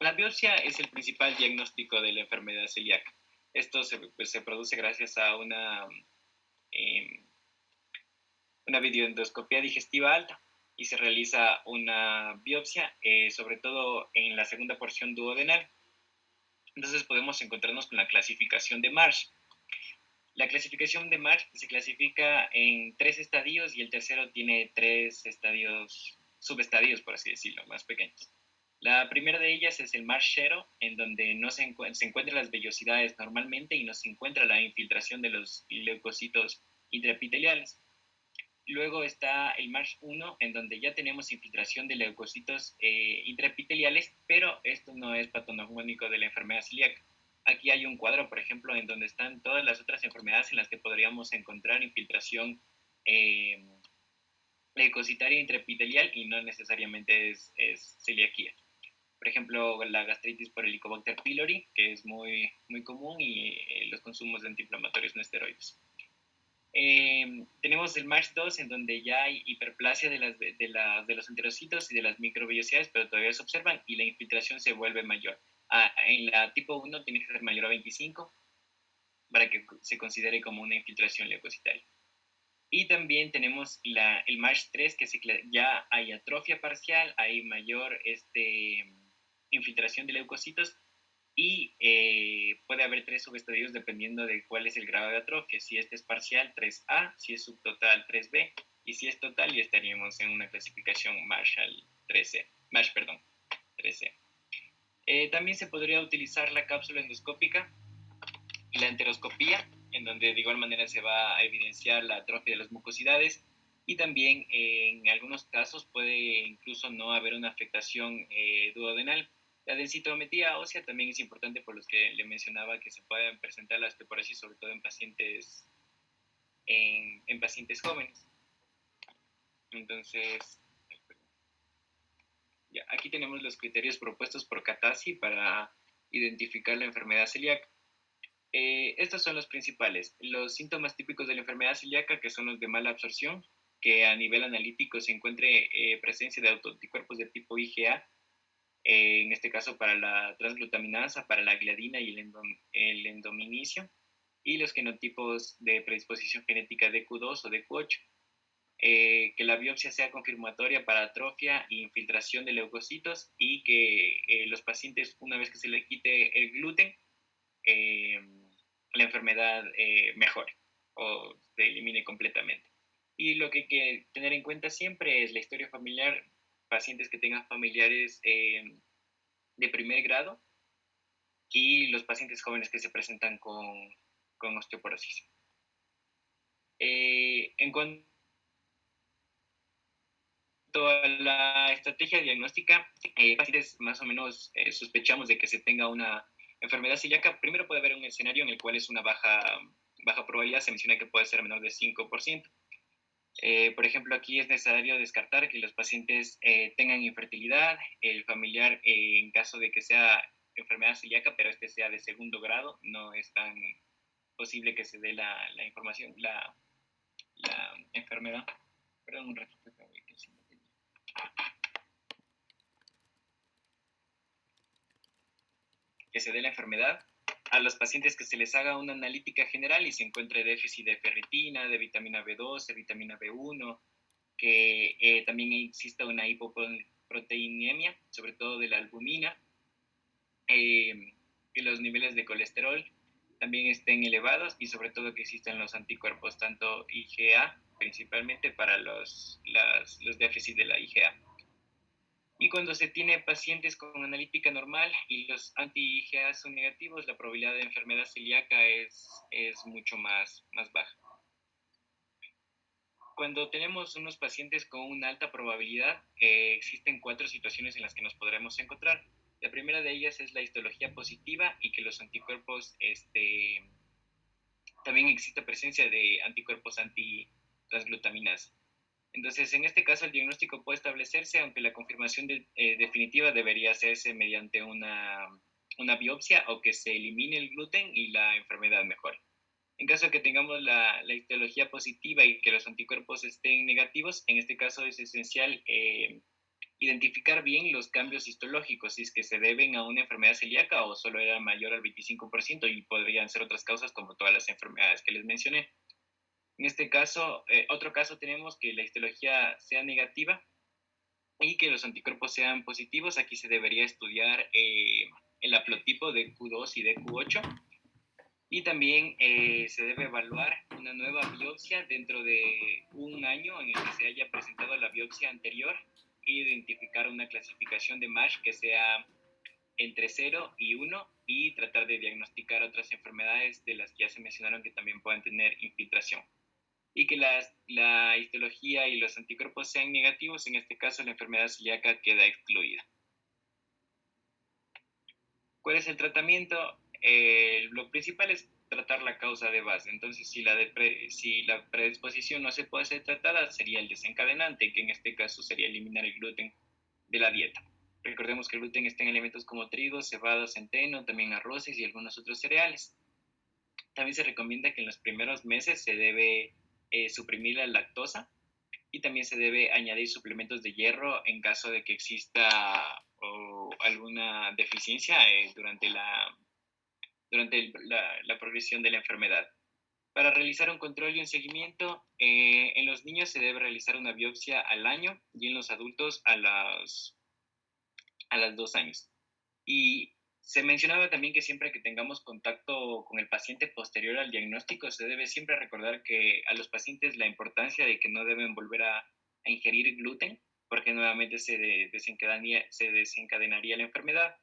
La biopsia es el principal diagnóstico de la enfermedad celíaca. Esto se produce gracias a eh, una videoendoscopia digestiva alta y se realiza una biopsia, sobre todo en la segunda porción duodenal. Entonces podemos encontrarnos con la clasificación de Marsh. La clasificación de Marsh se clasifica en 3 estadios y el tercero tiene 3 estadios, subestadios, por así decirlo, más pequeños. La primera de ellas es el Marsh 0, en donde no se encuentran las vellosidades normalmente y no se encuentra la infiltración de los leucocitos intraepiteliales. Luego está el Marsh 1, en donde ya tenemos infiltración de leucocitos intraepiteliales, pero esto no es patognomónico de la enfermedad celíaca. Aquí hay un cuadro, por ejemplo, en donde están todas las otras enfermedades en las que podríamos encontrar infiltración leucocitaria intraepitelial y no necesariamente es celiaquía. Por ejemplo, la gastritis por Helicobacter pylori, que es muy común, y los consumos de antiinflamatorios no esteroides. Tenemos el MASH2, en donde ya hay hiperplasia de los enterocitos y de las microvellosidades, pero todavía se observan y la infiltración se vuelve mayor. En la tipo 1 tiene que ser mayor a 25 para que se considere como una infiltración leucocitaria. Y también tenemos el MASH3, que ya hay atrofia parcial, hay mayor infiltración de leucocitos, y puede haber 3 subestadios dependiendo de cuál es el grado de atrofia. Si este es parcial, 3A; si es subtotal, 3B; y si es total, ya estaríamos en una clasificación Marshall 3C. MASH, perdón, 3C. También se podría utilizar la cápsula endoscópica y la enteroscopía, en donde de igual manera se va a evidenciar la atrofia de las mucosidades, y también en algunos casos puede incluso no haber una afectación duodenal. La densitometría ósea también es importante, por los que le mencionaba que se pueden presentar la osteoporosis, sobre todo en pacientes jóvenes. Entonces, ya, aquí tenemos los criterios propuestos por Katasi para identificar la enfermedad celíaca. Estos son los principales. Los síntomas típicos de la enfermedad celíaca, que son los de mala absorción, que a nivel analítico se encuentre presencia de autoanticuerpos de tipo IgA, en este caso para la transglutaminasa, para la gliadina y el endominicio, y los genotipos de predisposición genética DQ2 o DQ8. Que la biopsia sea confirmatoria para atrofia e infiltración de leucocitos, y que los pacientes, una vez que se le quite el gluten, la enfermedad mejore o se elimine completamente. Y lo que hay que tener en cuenta siempre es la historia familiar, pacientes que tengan familiares de primer grado, y los pacientes jóvenes que se presentan con osteoporosis. En cuanto a la estrategia diagnóstica, pacientes más o menos sospechamos de que se tenga una enfermedad celíaca. Primero puede haber un escenario en el cual es una baja probabilidad, se menciona que puede ser menor de 5%. Por ejemplo, aquí es necesario descartar que los pacientes tengan infertilidad, el familiar, en caso de que sea enfermedad celíaca, pero sea de segundo grado, no es tan posible que se dé la información, la enfermedad. Perdón, un ratito. Que se dé la enfermedad. A los pacientes que se les haga una analítica general y se encuentre déficit de ferritina, de vitamina B2, de vitamina B1, que también exista una hipoproteinemia, sobre todo de la albumina, que los niveles de colesterol también estén elevados, y sobre todo que existan los anticuerpos, tanto IgA, principalmente para los déficits de la IgA. Y cuando se tiene pacientes con analítica normal y los anti-IgA son negativos, la probabilidad de enfermedad celíaca es mucho más baja. Cuando tenemos unos pacientes con una alta probabilidad, existen 4 situaciones en las que nos podremos encontrar. La primera de ellas es la histología positiva y que los anticuerpos, también existe presencia de anticuerpos antitransglutaminasa. Entonces, en este caso, el diagnóstico puede establecerse, aunque la confirmación definitiva debería hacerse mediante una biopsia, o que se elimine el gluten y la enfermedad mejore. En caso de que tengamos la histología positiva y que los anticuerpos estén negativos, en este caso es esencial identificar bien los cambios histológicos, si es que se deben a una enfermedad celíaca o solo era mayor al 25% y podrían ser otras causas como todas las enfermedades que les mencioné. En este caso, otro caso tenemos que la histología sea negativa y que los anticuerpos sean positivos. Aquí se debería estudiar el haplotipo de Q2 y de Q8 y también se debe evaluar una nueva biopsia dentro de un año en el que se haya presentado la biopsia anterior e identificar una clasificación de MASH que sea entre 0 y 1 y tratar de diagnosticar otras enfermedades de las que ya se mencionaron que también puedan tener infiltración. Y que la histología y los anticuerpos sean negativos, en este caso la enfermedad celíaca queda excluida. ¿Cuál es el tratamiento? Lo principal es tratar la causa de base. Entonces, si la predisposición no se puede ser tratada, sería el desencadenante, que en este caso sería eliminar el gluten de la dieta. Recordemos que el gluten está en alimentos como trigo, cebada, centeno, también arroces y algunos otros cereales. También se recomienda que en los primeros meses se debe suprimir la lactosa y también se debe añadir suplementos de hierro en caso de que exista alguna deficiencia durante la progresión de la enfermedad. Para realizar un control y un seguimiento, en los niños se debe realizar una biopsia al año y en los adultos a los 2 años. Y se mencionaba también que siempre que tengamos contacto con el paciente posterior al diagnóstico, se debe siempre recordar que a los pacientes la importancia de que no deben volver a ingerir gluten, porque nuevamente se desencadenaría la enfermedad.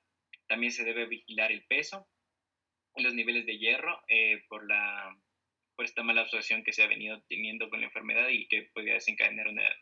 También se debe vigilar el peso, los niveles de hierro por esta mala absorción que se ha venido teniendo con la enfermedad y que podría desencadenar una edad.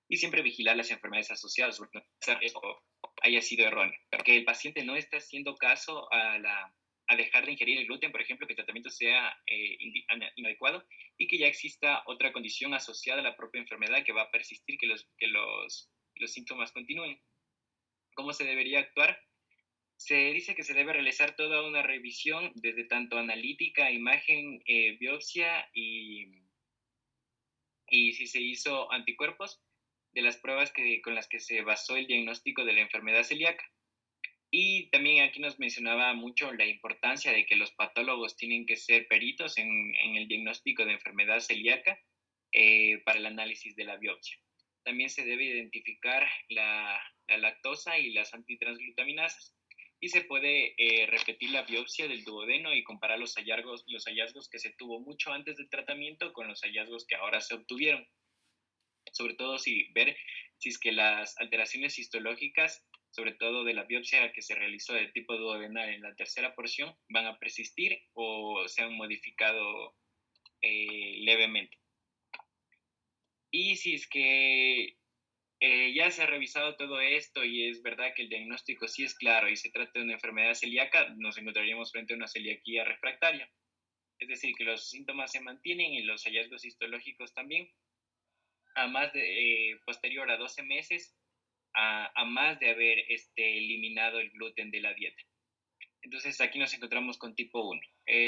Y siempre vigilar las enfermedades asociadas, porque eso haya sido erróneo. Que el paciente no está haciendo caso a dejar de ingerir el gluten, por ejemplo, que el tratamiento sea inadecuado y que ya exista otra condición asociada a la propia enfermedad que va a persistir, que los síntomas continúen. ¿Cómo se debería actuar? Se dice que se debe realizar toda una revisión desde tanto analítica, imagen, biopsia y si se hizo anticuerpos de las pruebas con las que se basó el diagnóstico de la enfermedad celíaca. Y también aquí nos mencionaba mucho la importancia de que los patólogos tienen que ser peritos en el diagnóstico de enfermedad celíaca para el análisis de la biopsia. También se debe identificar la lactosa y las antitransglutaminasas. Y se puede repetir la biopsia del duodeno y comparar los hallazgos que se tuvo mucho antes del tratamiento con los hallazgos que ahora se obtuvieron. Sobre todo ver si es que las alteraciones histológicas, sobre todo de la biopsia que se realizó de tipo duodenal en la tercera porción, van a persistir o se han modificado levemente. Y si es que ya se ha revisado todo esto y es verdad que el diagnóstico sí es claro y se trata de una enfermedad celíaca, nos encontraríamos frente a una celiaquía refractaria. Es decir, que los síntomas se mantienen y los hallazgos histológicos también, a más de, posterior a 12 meses, a más de haber eliminado el gluten de la dieta. Entonces aquí nos encontramos con tipo 1.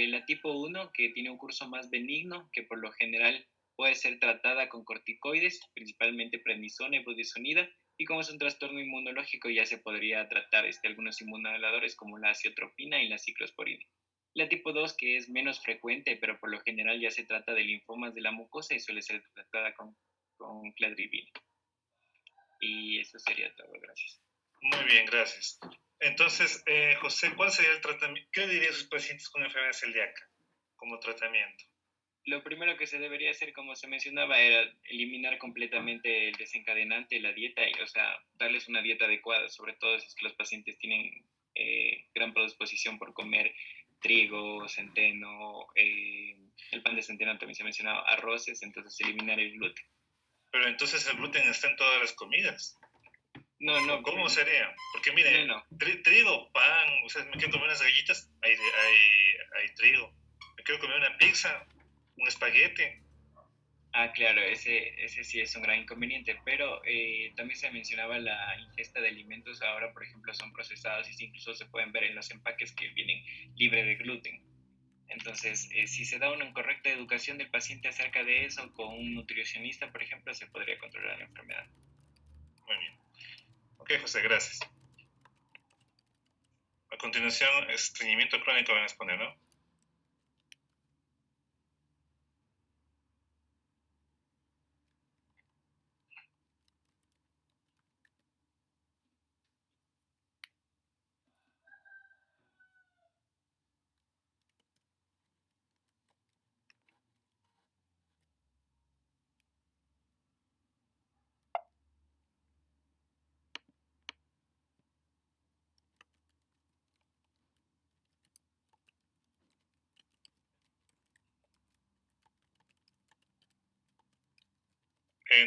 La tipo 1, que tiene un curso más benigno, que por lo general puede ser tratada con corticoides, principalmente prednisona y budesonida, y como es un trastorno inmunológico ya se podría tratar algunos inmunomoduladores como la aciotropina y la ciclosporina. La tipo 2, que es menos frecuente, pero por lo general ya se trata de linfomas de la mucosa y suele ser tratada con cladribina. Y eso sería todo, gracias. Muy bien, gracias. Entonces, José, ¿cuál sería el tratamiento? ¿Qué diría a sus pacientes con enfermedad celíaca como tratamiento? Lo primero que se debería hacer, como se mencionaba, era eliminar completamente el desencadenante, la dieta, o sea, darles una dieta adecuada, sobre todo si es que los pacientes tienen gran predisposición por comer trigo, centeno, el pan de centeno también se mencionaba, arroces, entonces eliminar el gluten. Pero entonces el gluten está en todas las comidas. No. ¿Cómo sería? Porque mire, no. Trigo, pan, o sea, me quiero comer unas galletas, hay trigo. me quiero comer una pizza, un espagueti. Ah, claro, ese sí es un gran inconveniente, pero también se mencionaba la ingesta de alimentos, ahora por ejemplo son procesados y incluso se pueden ver en los empaques que vienen libre de gluten. Entonces, si se da una correcta educación del paciente acerca de eso con un nutricionista, por ejemplo, se podría controlar la enfermedad. Muy bien. Ok, José, gracias. A continuación, estreñimiento crónico van a exponer, ¿no?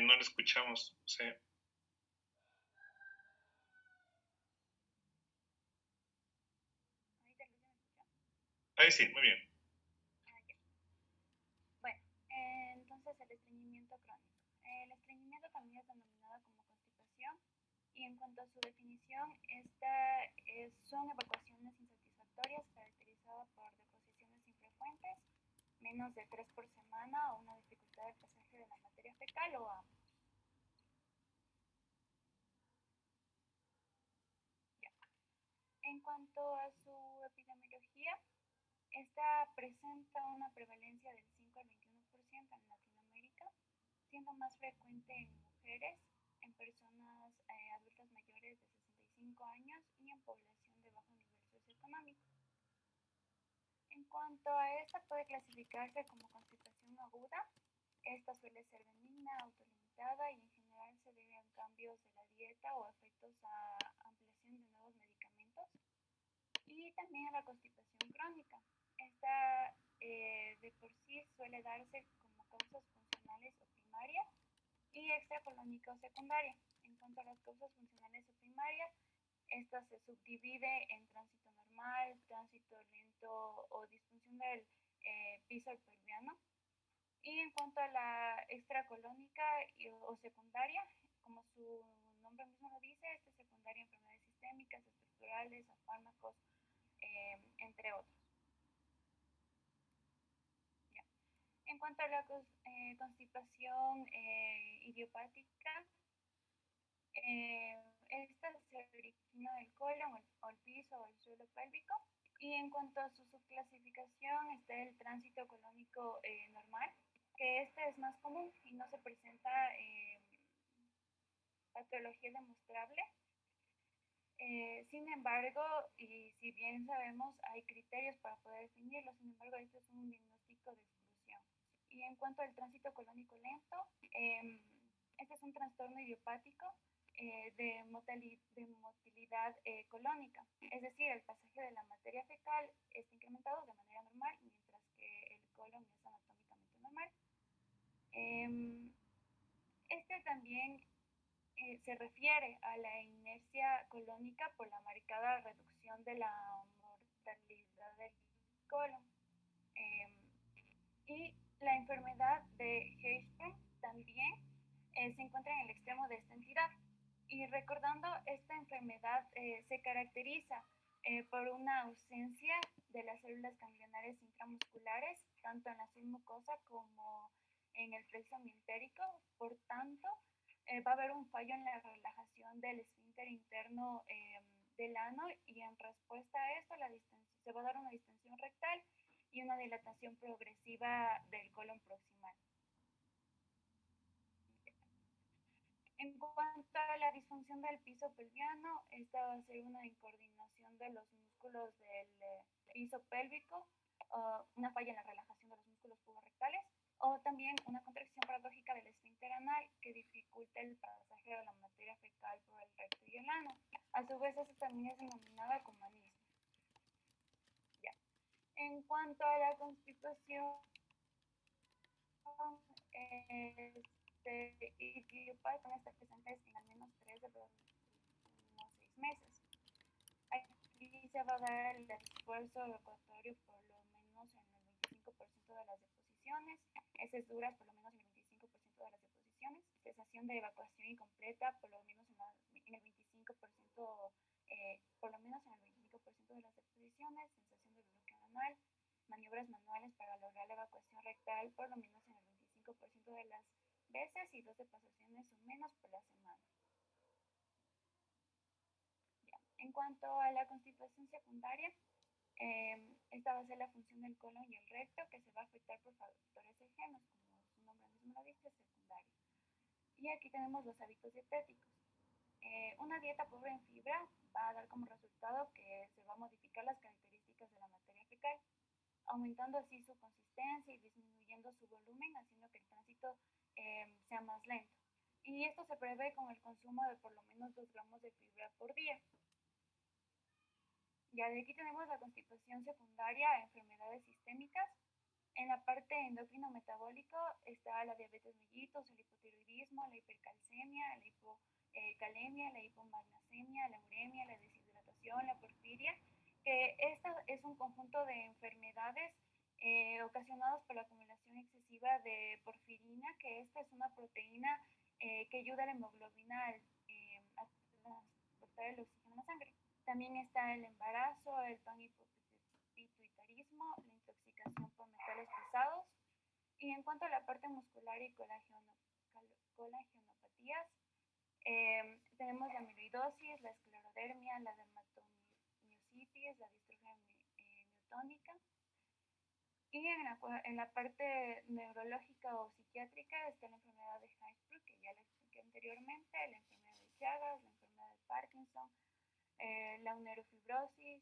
No lo escuchamos, sí. Ahí sí, muy bien. Bueno, entonces el estreñimiento crónico. El estreñimiento también es denominado como constipación y en cuanto a su definición, son evacuaciones insatisfactorias caracterizadas por deposiciones infrecuentes, menos de 3 por semana o una dificultad del pasaje de la materia fecal o ambos. Ya. En cuanto a su epidemiología, esta presenta una prevalencia del 5 al 21% en Latinoamérica, siendo más frecuente en mujeres, en personas adultas mayores de 65 años y en población de bajo nivel socioeconómico. En cuanto a esta, puede clasificarse como constipación aguda. Esta suele ser benigna, autolimitada y en general se debe a cambios de la dieta o efectos a ampliación de nuevos medicamentos. Y también a la constipación crónica. Esta de por sí suele darse como causas funcionales o primarias y extracolónica o secundaria. En cuanto a las causas funcionales o primarias, esta se subdivide en tránsito normal, tránsito lento o disfunción del piso pelviano. Y en cuanto a la extracolónica o secundaria, como su nombre mismo lo dice, esta es secundaria a enfermedades sistémicas, estructurales, a fármacos, entre otros. Ya. En cuanto a la constipación idiopática, esta se origina del colon o el piso o el suelo pélvico. Y en cuanto a su subclasificación, está el tránsito colónico normal, que este es más común y no se presenta patología demostrable. Sin embargo, y si bien sabemos, hay criterios para poder definirlo, sin embargo, este es un diagnóstico de exclusión. Y en cuanto al tránsito colónico lento, este es un trastorno idiopático de motilidad colónica, es decir, el pasaje de la materia fecal está incrementado de manera normal, mientras que el colon es anatómicamente normal. Este también se refiere a la inercia colónica por la marcada reducción de la mortalidad del colon. Y la enfermedad de Hirschsprung también se encuentra en el extremo de esta entidad. Y recordando, esta enfermedad se caracteriza por una ausencia de las células ganglionares intramusculares, tanto en la submucosa como en el plexo mientérico. Por tanto, va a haber un fallo en la relajación del esfínter interno del ano y en respuesta a esto se va a dar una distensión rectal y una dilatación progresiva del colon proximal. En cuanto a la disfunción del piso pelviano, esta va a ser una incoordinación de los músculos del piso pélvico, una falla en la relajación de los músculos puborectales, o también una contracción paradójica del esfínter anal que dificulta el pasaje de la materia fecal por el recto y el ano. A su vez, esta también es denominada como anismo. Ya. En cuanto a la constitución idiopática, está presente en al menos 3 de los últimos 6 meses. Aquí se va a dar el esfuerzo evacuatorio por lo menos en el deposiciones, heces duras por lo menos en el 25% de las deposiciones, cesación de evacuación incompleta por lo menos en el 25%, por lo menos en el 25% de las deposiciones, sensación de bloqueo anal, maniobras manuales para lograr la evacuación rectal por lo menos en el 25% de las veces y 2 deposiciones o menos por la semana. Ya. En cuanto a la constipación secundaria, esta va a ser la función del colon y el recto que se va a afectar por factores externos, como su nombre mismo lo dice, secundario. Y aquí tenemos los hábitos dietéticos. Una dieta pobre en fibra va a dar como resultado que se va a modificar las características de la materia fecal, aumentando así su consistencia y disminuyendo su volumen, haciendo que el tránsito sea más lento. Y esto se prevé con el consumo de por lo menos 2 gramos de fibra por día. Ya de aquí tenemos la constipación secundaria a enfermedades sistémicas. En la parte endocrino-metabólico está la diabetes mellitus, el hipotiroidismo, la hipercalcemia, la hipocalemia, la hipomagnesemia, la uremia, la deshidratación, la porfiria, que esta es un conjunto de enfermedades ocasionadas por la acumulación excesiva de porfirina, que esta es una proteína que ayuda a la hemoglobina a transportar el oxígeno en la sangre. También está el embarazo, el panhipopituitarismo, la intoxicación por metales pesados. Y en cuanto a la parte muscular y colagenopatías, tenemos la amiloidosis, la esclerodermia, la dermatomiositis, la distrofia miotónica. Y en la parte neurológica o psiquiátrica está la enfermedad de Hirschsprung, que ya la expliqué anteriormente, la enfermedad de Chagas, la enfermedad de Parkinson, la neurofibromatosis,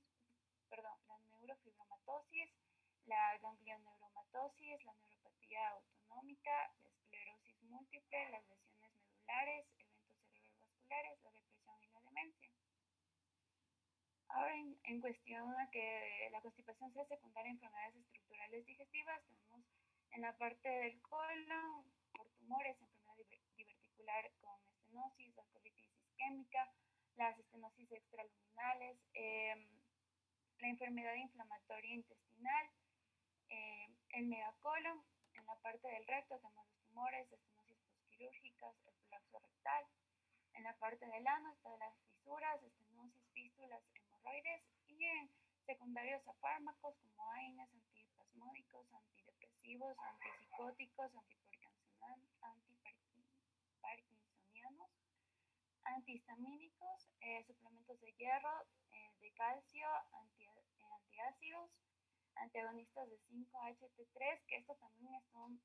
la ganglioneuromatosis, la neuropatía autonómica, la esclerosis múltiple, las lesiones medulares, eventos cerebrovasculares, la depresión y la demencia. Ahora, en cuestión a que la constipación sea secundaria a enfermedades estructurales digestivas, tenemos en la parte del colon, por tumores, enfermedad diverticular con estenosis, la colitis isquémica, las estenosis extraluminales, la enfermedad inflamatoria intestinal, el megacolon. En la parte del recto tenemos los tumores, estenosis postquirúrgicas, el prolapso rectal. En la parte del ano están las fisuras, estenosis, fístulas, hemorroides, y en secundarios a fármacos como AINES, antipasmódicos, antidepresivos, antipsicóticos, antiparkinsonianos, antihistamínicos, suplementos de hierro, de calcio, antiácidos, antagonistas de 5-HT3, que estos también están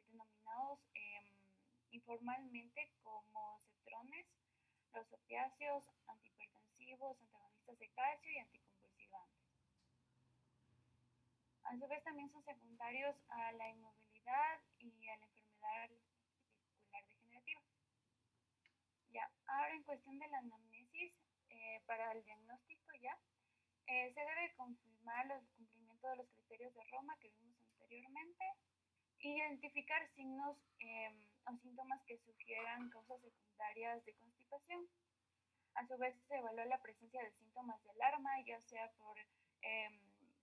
denominados informalmente como cetrones, los opiáceos, antihipertensivos, antagonistas de calcio y anticonvulsivantes. A su vez también son secundarios a la inmovilidad y a la enfermedad articular degenerativa. Ya, ahora en cuestión de la anamnesis, para el diagnóstico ya, se debe confirmar el cumplimiento de los criterios de Roma que vimos anteriormente, identificar signos o síntomas que sugieran causas secundarias de constipación. A su vez se evalúa la presencia de síntomas de alarma, ya sea por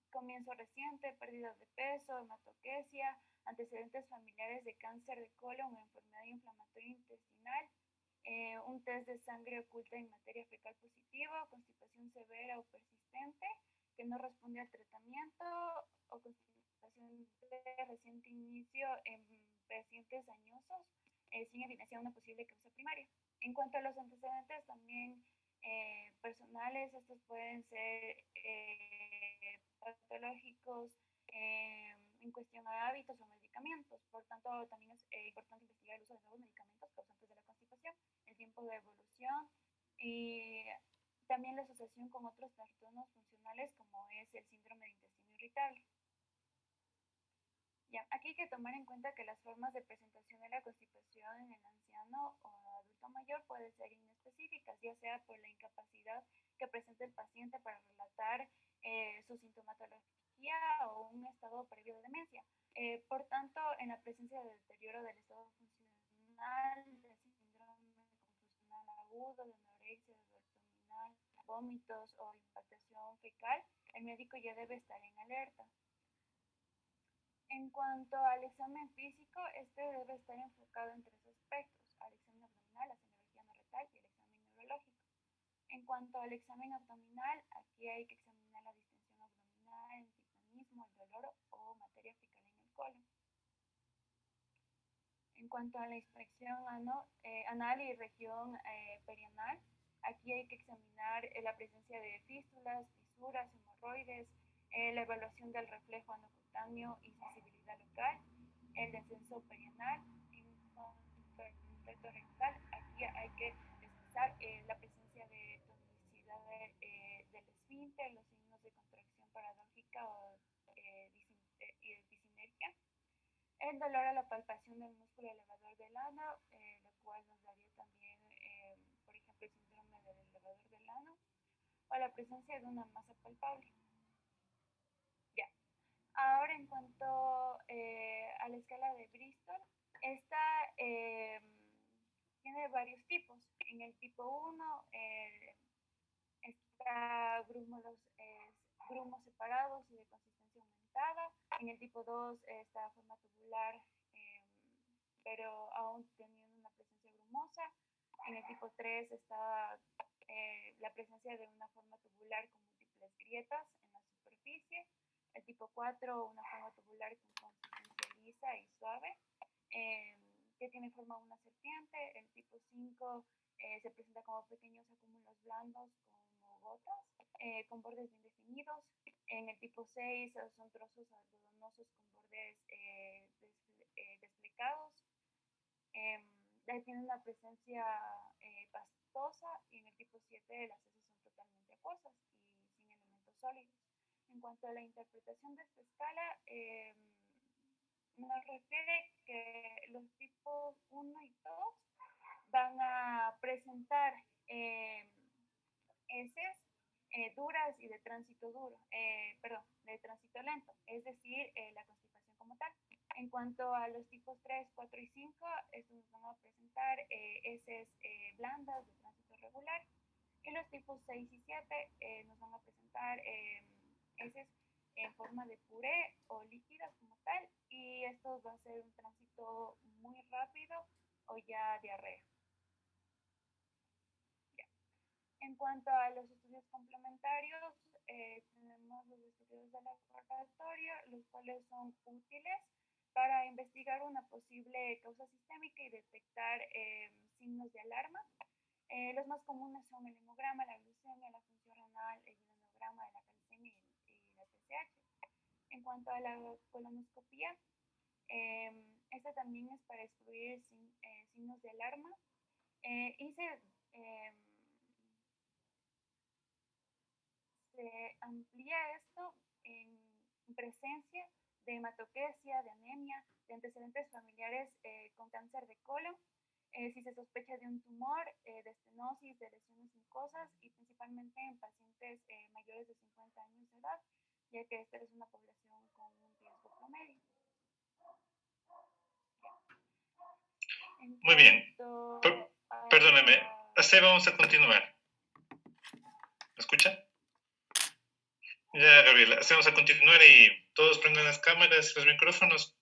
comienzo reciente, pérdida de peso, hematoquesia, antecedentes familiares de cáncer de colon o enfermedad inflamatoria intestinal, un test de sangre oculta en materia fecal positivo, constipación severa o persistente que no responde al tratamiento, o constipación de reciente inicio en pacientes añosos sin evidenciar una posible causa primaria. En cuanto a los antecedentes también personales, estos pueden ser patológicos en cuestión a hábitos o medicamentos. Por tanto, también es importante investigar el uso de nuevos medicamentos causantes de la constipación, el tiempo de evolución y también la asociación con otros trastornos funcionales como es el síndrome de intestino irritable. Ya, aquí hay que tomar en cuenta que las formas de presentación de la constipación en el anciano o adulto mayor pueden ser inespecíficas, ya sea por la incapacidad que presenta el paciente para relatar su sintomatología o un estado previo de demencia. Por tanto, en la presencia de deterioro del estado funcional, de síndrome confusional agudo, de anorexia, de abdominal, vómitos o impactación fecal, el médico ya debe estar en alerta. En cuanto al examen físico, este debe estar enfocado en tres aspectos: al examen abdominal, la semiología no retal y el examen neurológico. En cuanto al examen abdominal, aquí hay que examinar la distensión abdominal, el titanismo, el dolor o materia fecal en el colon. En cuanto a la inspección anal y región perianal, aquí hay que examinar la presencia de fístulas, fisuras, hemorroides, la evaluación del reflejo anocutáneo y sensibilidad local, el descenso perianal. En cuanto al reto rectal, aquí hay que descansar la presencia de tonicidad del esfínter, los signos de contracción paradójica o disinergia, el dolor a la palpación del músculo elevador del ano, lo cual nos daría también, por ejemplo, el síndrome del elevador del ano, o la presencia de una masa palpable. Ya. Ahora, en cuanto a la escala de Bristol, esta tiene varios tipos. En el tipo 1 está grumos separados y de consistencia aumentada. En el tipo 2 está forma tubular, pero aún teniendo una presencia grumosa. En el tipo 3 está la presencia de una forma tubular con múltiples grietas en la superficie. El tipo 4, una forma tubular con consistencia lisa y suave, que tiene forma de una serpiente. El tipo 5 se presenta como pequeños acúmulos blandos como gotas, con bordes bien definidos. En el tipo 6 son trozos algodonosos con bordes desplecados. Tiene una presencia pastosa, y en el tipo 7 las heces son totalmente acuosas y sin elementos sólidos. En cuanto a la interpretación de esta escala, nos refiere que los tipos 1 y 2 van a presentar heces duras y de tránsito de tránsito lento, es decir, la constipación como tal. En cuanto a los tipos 3, 4 y 5, estos nos van a presentar heces blandas de tránsito regular, y los tipos 6 y 7 nos van a presentar heces en forma de puré o líquidas como tal, y esto va a ser un tránsito muy rápido o ya diarrea. En cuanto a los estudios complementarios, tenemos los estudios de laboratorio, los cuales son útiles para investigar una posible causa sistémica y detectar signos de alarma. Los más comunes son el hemograma, la glucemia, la función renal, el imunograma de la calcemia y la TSH. En cuanto a la colonoscopía, esta también es para excluir signos de alarma, y se amplía esto en presencia de hematoquesia, de anemia, de antecedentes familiares con cáncer de colon, si se sospecha de un tumor, de estenosis, de lesiones mucosas, y principalmente en pacientes mayores de 50 años de edad, ya que esta es una población con un riesgo promedio. Muy bien. Perdóneme, así vamos a continuar. ¿Me escucha? Ya, Gabriela, así vamos a continuar y todos prendan las cámaras y los micrófonos.